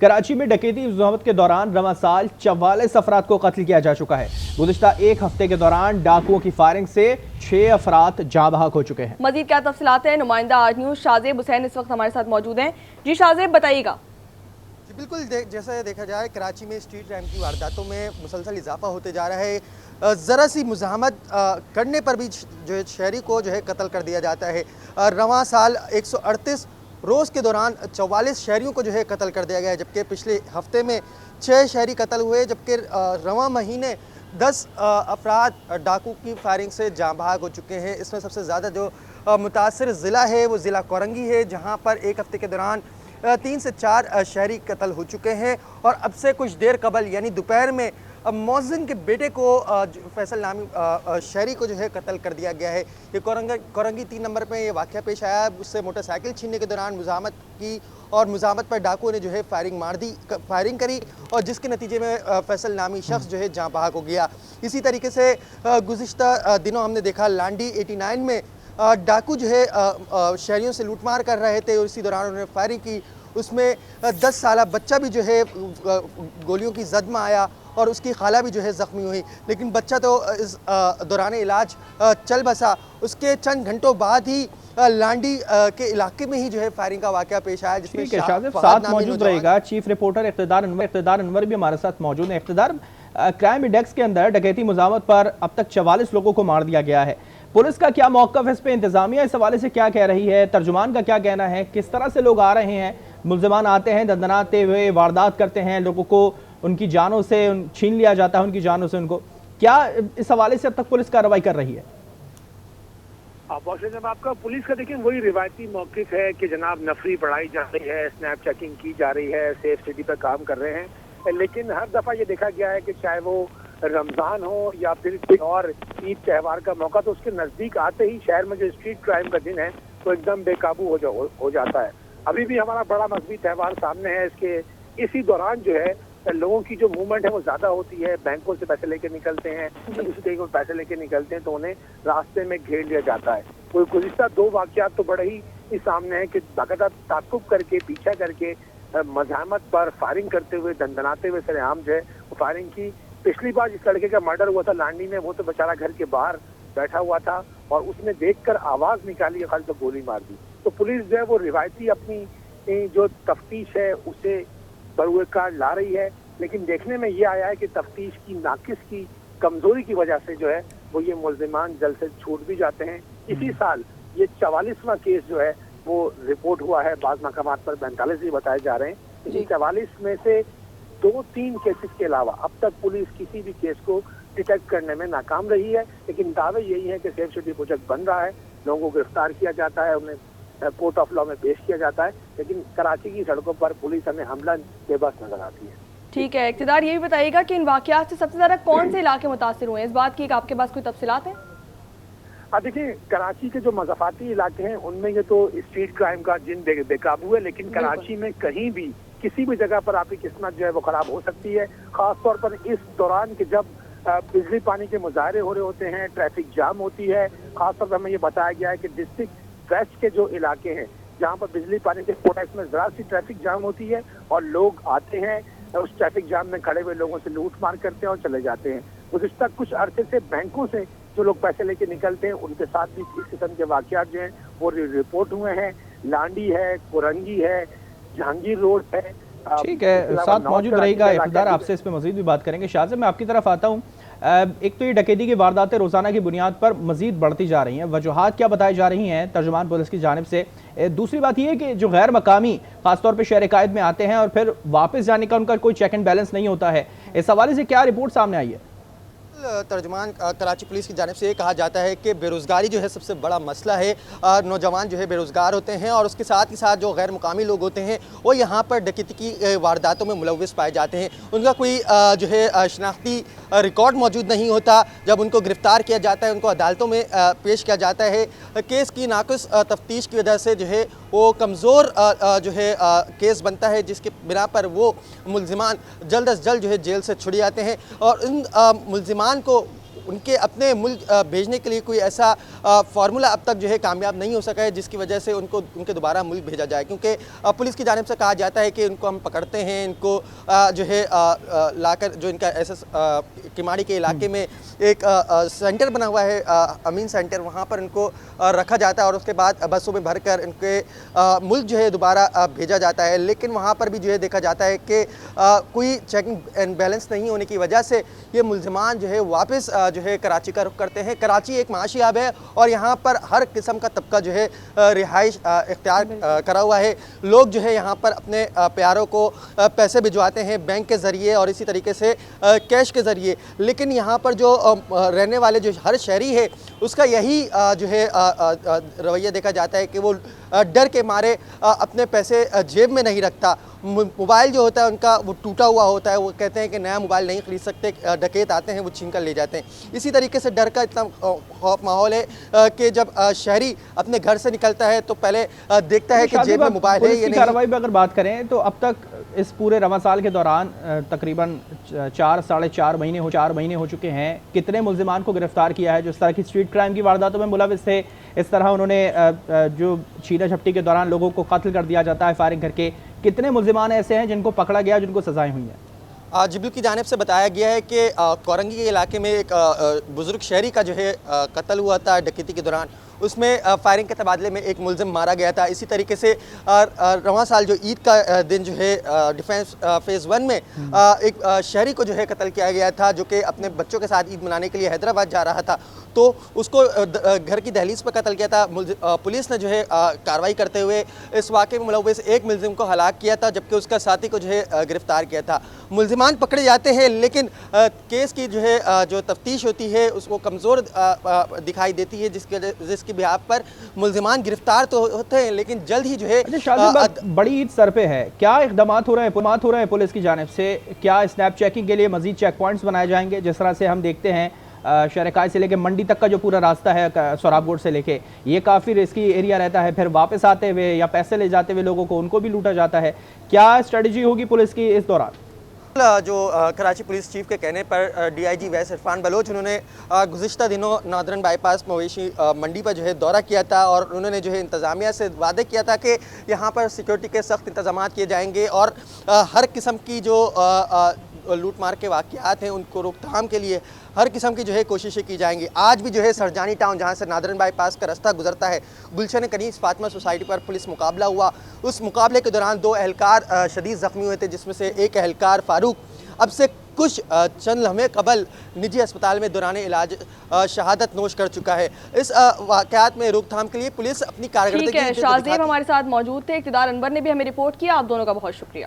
कराची में डकैती ज़हमत के दौरान रवां साल 44 अफराद को कत्ल किया जा चुका है। गुज़िश्ता एक हफ्ते के दौरान डाकुओं की फायरिंग से 6 अफराद जाँ बहक हो चुके हैं। मजीद क्या तफसीलात हैं, नुमाइंदा आज न्यूज़ शाज़ेब हुसैन इस वक्त हमारे साथ मौजूद हैं। जी शाज़ेब, बताइएगा। जी बिल्कुल, जैसा देखा जाए कराची में स्ट्रीट क्राइम की वारदातों में मुसलसल इजाफा होते जा रहा है। ज़रा सी मुज़ाहमत करने पर भी जो है शहरी को जो है कत्ल कर दिया जाता है। रवां साल 138 रोज़ के दौरान 44 शहरियों को जो है कत्ल कर दिया गया है, जबकि पिछले हफ्ते में 6 शहरी कत्ल हुए, जबकि रवां महीने 10 अफराद डाकू की फायरिंग से जाँ बहक हो चुके हैं। इसमें सबसे ज़्यादा जो मुतासर ज़िला है वो ज़िला कोरंगी है, जहाँ पर एक हफ्ते के दौरान 3 से 4 शहरी कत्ल हो चुके हैं। और अब से कुछ देर कबल यानी दोपहर में मौज़िन के बेटे को फैसल नामी शहरी को जो है कत्ल कर दिया गया है। ये कोरंगी 3 नंबर पे ये वाक़या पेश आया है। उससे मोटरसाइकिल छीनने के दौरान मुज़ाहमत की और मुज़ाहमत पर डाकुओं ने जो है फायरिंग करी और जिसके नतीजे में फैसल नामी शख्स जो है जाँ बहक हो गया। इसी तरीके से गुज़िश्ता दिनों हमने देखा लांडी 89 में डाकू जो है शहरियों से लूटमार कर रहे थे और इसी दौरान उन्होंने फायरिंग की। उसमें 10 साला बच्चा भी जो है गोलियों की जद में आया और उसकी खाला भी जो है ज़ख्मी हुई, लेकिन बच्चा तो इस दौरान इलाज चल बसा। उसके चंद घंटों बाद ही लांडी के इलाके में ही जो है फायरिंग का वाक़या पेश आया, जिसमें साथ मौजूद रहेगा चीफ रिपोर्टर इक़्तिदार अनवर भी हमारे साथ मौजूद है। इक़्तिदार, क्राइम इंडेक्स के अंदर डकैती मुज़ाहमत पर अब तक 44 लोगों को मार दिया गया है। पुलिस का क्या मौक़िफ़ है इस पे, इंतजामिया इस हवाले से क्या कह रही है, तर्जुमान का क्या कहना है, किस तरह से लोग आ रहे हैं, मुल्ज़िमान आते हैं दंदनाते हुए वारदात करते हैं, लोगों को उनकी जानों से छीन लिया जाता है, उनकी जानों से उनको, क्या इस हवाले से अब तक पुलिस कार्रवाई कर रही है? जब आपका पुलिस का देखें वही रिवायती मौक़िफ़ है कि जनाब नफरी बढ़ाई जा रही है, स्नैप चेकिंग की जा रही है, सेफ सिटी पर काम कर रहे हैं। लेकिन हर दफ़ा ये देखा गया है कि चाहे वो रमज़ान हो या फिर कोई और ईद त्यौहार का मौका, तो उसके नज़दीक आते ही शहर में जो स्ट्रीट क्राइम का दिन है वो एकदम बेकाबू हो जाता है। अभी भी हमारा बड़ा मजहबी त्यौहार सामने है, इसके इसी दौरान जो है लोगों की जो मूवमेंट है वो ज़्यादा होती है। बैंकों से पैसे लेके निकलते हैं, दूसरी जगह को पैसे लेके निकलते हैं तो उन्हें रास्ते में घेर लिया जाता है। कोई गुज़िश्ता 2 वाक़यात तो बड़े ही सामने है कि बाकायदा ताक़ुब करके पीछा करके मज़ाहमत पर फायरिंग करते हुए दंदनाते हुए सरेआम जो है वो फायरिंग की। पिछली बार जिस लड़के का मर्डर हुआ था लांडी में, वो तो बेचारा घर के बाहर बैठा हुआ था और उसने देखकर आवाज़ निकाली, खाली तो गोली मार दी। तो पुलिस जो है वो रिवायती अपनी जो तफ्तीश है उसे बरूकार ला रही है, लेकिन देखने में ये आया है कि तफ्तीश की नाकिस की कमजोरी की वजह से जो है वो ये मुल्ज़िमान जल्द से छूट भी जाते हैं। इसी साल ये 44वां केस जो है वो रिपोर्ट हुआ है, बाज़ मकामात पर 45 भी बताए जा रहे हैं। इन 44 में से 2-3 केसेस के अलावा अब तक पुलिस किसी भी केस को डिटेक्ट करने में नाकाम रही है। लेकिन दावे यही है कि सेफ सिटी प्रोजेक्ट बन रहा है, लोगों को गिरफ्तार किया जाता है, उन्हें कोर्ट ऑफ लॉ में पेश किया जाता है, लेकिन कराची की सड़कों पर पुलिस हमें हमला बेबस नजर आती है। ठीक है इक़्तिदार, ये भी बताइएगा कि इन वाक़यात से सबसे ज़्यादा कौन से इलाके मुतासिर हुए हैं, इस बात की आपके पास कोई तफसीलात है? देखिए, कराची के जो मज़ाफ़ाती इलाके हैं उनमें ये तो स्ट्रीट क्राइम का जिन बेकाबू है, लेकिन कराची में कहीं भी किसी भी जगह पर आपकी किस्मत जो है वो ख़राब हो सकती है। ख़ासतौर पर इस दौरान कि जब बिजली पानी के मुजाहरे हो रहे होते हैं, ट्रैफिक जाम होती है। ख़ासतौर पर हमें ये बताया गया है कि डिस्ट्रिक्ट वेस्ट के जो इलाके हैं जहाँ पर बिजली पानी के प्रोडक्ट्स में ज़रा सी ट्रैफिक जाम होती है और लोग आते हैं उस ट्रैफिक जाम में खड़े हुए लोगों से लूट मार करते हैं और चले जाते हैं। गुज़िश्ता कुछ अरसे से बैंकों से जो लोग पैसे लेके निकलते हैं उनके साथ भी इस किस्म के वाक़यात जो हैं वो रिपोर्ट हुए हैं। लांडी है, कोरंगी है, जहांगीर रोड है। ठीक है, साथ मौजूद रहेगा इक़्तिदार, आपसे इस पर मज़ीद भी बात करेंगे। शाज़ेब, मैं आपकी तरफ आता हूँ। एक तो ये डकैती की वारदातें रोज़ाना की बुनियाद पर मज़ीद बढ़ती जा रही हैं, वजूहात क्या बताई जा रही हैं तर्जुमान पुलिस की जानिब से? दूसरी बात यह है कि जो गैर मकामी खासतौर पर शहर कायद में आते हैं और फिर वापस जाने का उनका कोई चेक एंड बैलेंस नहीं होता है, इस हवाले से क्या रिपोर्ट सामने आई है? तर्जुमान कराची पुलिस की जानिब से ये कहा जाता है कि बेरोज़गारी जो है सबसे बड़ा मसला है। नौजवान जो है बेरोज़गार होते हैं और उसके साथ ही साथ जो गैर मुकामी लोग होते हैं वो यहाँ पर डकैती की वारदातों में मुलव्विस पाए जाते हैं। उनका कोई जो है शनाख्ती रिकॉर्ड मौजूद नहीं होता। जब उनको गिरफ़्तार किया जाता है, उनको अदालतों में पेश किया जाता है, केस की नाक़िस तफ्तीश की वजह से जो है वो कमज़ोर जो है केस बनता है, जिसके बिना पर वो मुल्ज़िमान जल्द अज जल्द जो है जेल से छुड़ जाते हैं और इन मुल्ज़िमान को उनके अपने मुल्क भेजने के लिए कोई ऐसा फार्मूला अब तक जो है कामयाब नहीं हो सका है, जिसकी वजह से उनको उनके दोबारा मुल्क भेजा जाए। क्योंकि पुलिस की जानिब से कहा जाता है कि इनको हम पकड़ते हैं, इनको जो है लाकर जो इनका ऐसा किमाड़ी के इलाके में एक सेंटर बना हुआ है, अमीन सेंटर, वहाँ पर इनको रखा जाता है और उसके बाद बसों में भरकर इनके मुल्क जो है दोबारा भेजा जाता है। लेकिन वहाँ पर भी जो है देखा जाता है कि कोई चेकिंग एंड बैलेंस नहीं होने की वजह से ये मुल्ज़िमान जो है वापस जो है कराची का रुख करते हैं। कराची एक माशी हब है और यहाँ पर हर किस्म का तबका जो है रिहाइश इख्तियार करा हुआ है। लोग जो है यहाँ पर अपने प्यारों को पैसे भिजवाते हैं बैंक के ज़रिए और इसी तरीके से कैश के ज़रिए। लेकिन यहाँ पर जो रहने वाले जो हर शहरी है उसका यही जो है रवैया देखा जाता है कि वो डर के मारे अपने पैसे जेब में नहीं रखता। मोबाइल जो होता है उनका वो टूटा हुआ होता है, वो कहते हैं कि नया मोबाइल नहीं ख़रीद सकते, डकैत आते हैं वो छीन कर ले जाते हैं। इसी तरीके से डर का इतना खौफ माहौल है कि जब शहरी अपने घर से निकलता है तो पहले देखता है कि जेब में मोबाइल है या नहीं। कार्रवाई पर अगर बात करें तो अब तक इस पूरे रवां साल के दौरान तकरीबन 4-4.5 महीने हो चुके हैं। कितने मुल्ज़िमान को गिरफ्तार किया है जो इस तरह की स्ट्रीट क्राइम की वारदातों में मुलविस थे? इस तरह उन्होंने जो छीना झपटी के दौरान लोगों को कत्ल कर दिया जाता है फायरिंग करके, कितने मुल्ज़िमान ऐसे हैं जिनको पकड़ा गया, जिनको सज़ाएं हुई हैं? जिब्ल की जानिब से बताया गया है कि कोरंगी के इलाके में एक बुज़ुर्ग शहरी का जो है कत्ल हुआ था डकैती के दौरान। उसमें फायरिंग के तबादले में एक मुल्ज़िम मारा गया था। इसी तरीके से रवां साल जो ईद का दिन जो है डिफेंस फ़ेज़ 1 में एक शहरी को जो है कत्ल किया गया था, जो कि अपने बच्चों के साथ ईद मनाने के लिए हैदराबाद जा रहा था, तो उसको घर की दहलीज पर कत्ल किया था। पुलिस ने जो है कार्रवाई करते हुए इस वाक़े में मुलव्विस एक मुल्ज़िम को हलाक किया था, जबकि उसका साथी को जो है गिरफ़्तार किया था। मुल्ज़िमान पकड़े जाते हैं लेकिन केस की जो है जो तफ्तीश होती है उसको कमज़ोर दिखाई देती है, जिसकी बिहाफ पर मुल्ज़िमान गिरफ्तार तो होते हैं लेकिन जल्द ही जो है बड़ी ईद सर पे है। क्या इक़दामात हो रहे हैं पुलिस की जानिब से? क्या स्नैप चेकिंग के लिए मज़ीद चेक पॉइंट्स बनाए जाएंगे? जिस तरह से हम देखते हैं शहरकाय से लेके मंडी तक का जो पूरा रास्ता है सोराबगोड से लेके, ये काफ़ी रिस्की एरिया रहता है। फिर वापस आते हुए या पैसे ले जाते हुए लोगों को उनको भी लूटा जाता है। क्या स्ट्रेटजी होगी पुलिस की इस दौरान? जो कराची पुलिस चीफ के कहने पर DIG वैस इरफान बलोच उन्होंने गुज़िश्ता दिनों नादरन बाईपास मवेशी मंडी पर जो है दौरा किया था और उन्होंने जो है इंतज़ामिया से वादे किया था कि यहाँ पर सिक्योरिटी के सख्त इंतज़ामात किए जाएंगे और हर किस्म की जो लूट मार के वाक़यात हैं उनको रोकथाम के लिए हर किस्म की जो है कोशिशें की जाएंगी। आज भी जो है सरजानी टाउन जहाँ से नादरन बाईपास का रास्ता गुजरता है, गुलशन कनीज़ फातिमा सोसाइटी पर पुलिस मुकाबला हुआ। उस मुकाबले के दौरान 2 एहलकार शदीद ज़ख्मी हुए थे, जिसमें से एक एहलकार फ़ारूक अब से कुछ चंद लम्हे कबल निजी अस्पताल में दौरान इलाज शहादत नोश कर चुका है। इस वाक़यात में रोकथाम के लिए पुलिस अपनी कारकर्दगी शाहज़ेब हमारे साथ मौजूद थे, इक़्तिदार अनवर ने भी हमें रिपोर्ट किया। आप दोनों का बहुत शुक्रिया।